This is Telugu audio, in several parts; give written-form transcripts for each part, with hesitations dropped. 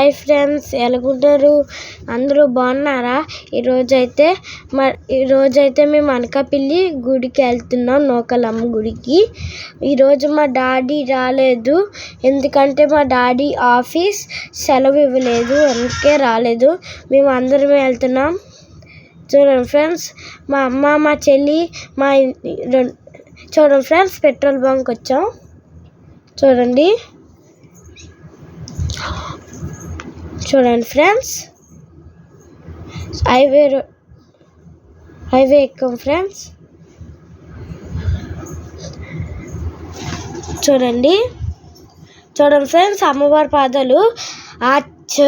Hi friends, ఎలాగున్నారు? అందరూ బాగున్నారా? ఈరోజైతే మేము అనకాపల్లి గుడికి వెళ్తున్నాం, నూకాలమ్మ గుడికి. ఈరోజు మా డాడీ రాలేదు, ఎందుకంటే మా డాడీ ఆఫీస్ సెలవు ఇవ్వలేదు, అందుకే రాలేదు. మేము అందరం వెళ్తున్నాం. చూడండి ఫ్రెండ్స్, మా అమ్మ, మా చెల్లి, చూడండి ఫ్రెండ్స్, పెట్రోల్ బంక్ వచ్చాం. చూడండి ఫ్రెండ్స్, హైవే ఎక్కాం ఫ్రెండ్స్. చూడండి ఫ్రెండ్స్, అమ్మవారి పాదాలు ఆర్చ్.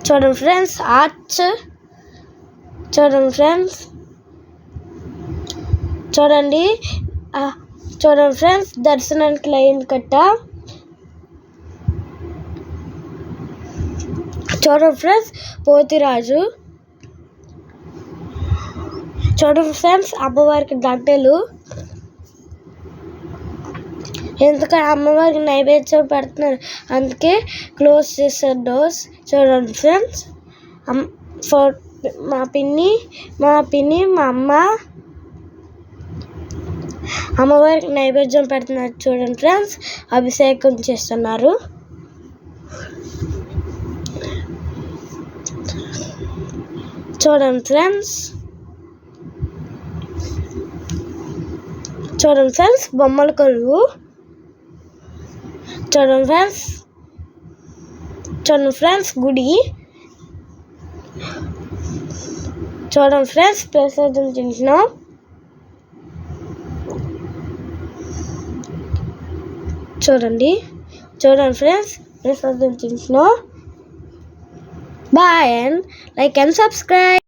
చూడండి ఫ్రెండ్స్, ఆర్చ్. చూడండి ఫ్రెండ్స్, చూడండి ఫ్రెండ్స్, దర్శనానికి లైన్ కట్టా. చూడండి ఫ్రెండ్స్, పోతిరాజు. చూడండి ఫ్రెండ్స్, అమ్మవారికి దండలు. ఎందుకంటే అమ్మవారికి నైవేద్యం పెడుతున్నారు, అందుకే క్లోజ్ చేశారు డోర్స్. చూడండి ఫ్రెండ్స్, మా పిన్ని మా అమ్మ అమ్మవారికి నైవేద్యం పెడుతున్నారు. చూడండి ఫ్రెండ్స్, అభిషేకం చేస్తున్నారు. చూడండి ఫ్రెండ్స్, బొమ్మల కొలువు. చూడండి ఫ్రెండ్స్, గుడి. చూడండి ఫ్రెండ్స్, ప్రసాదం తింటున్నాం. చూడండి ఫ్రెండ్స్, ప్రసాదం తింటున్నాం. Bye and like and subscribe.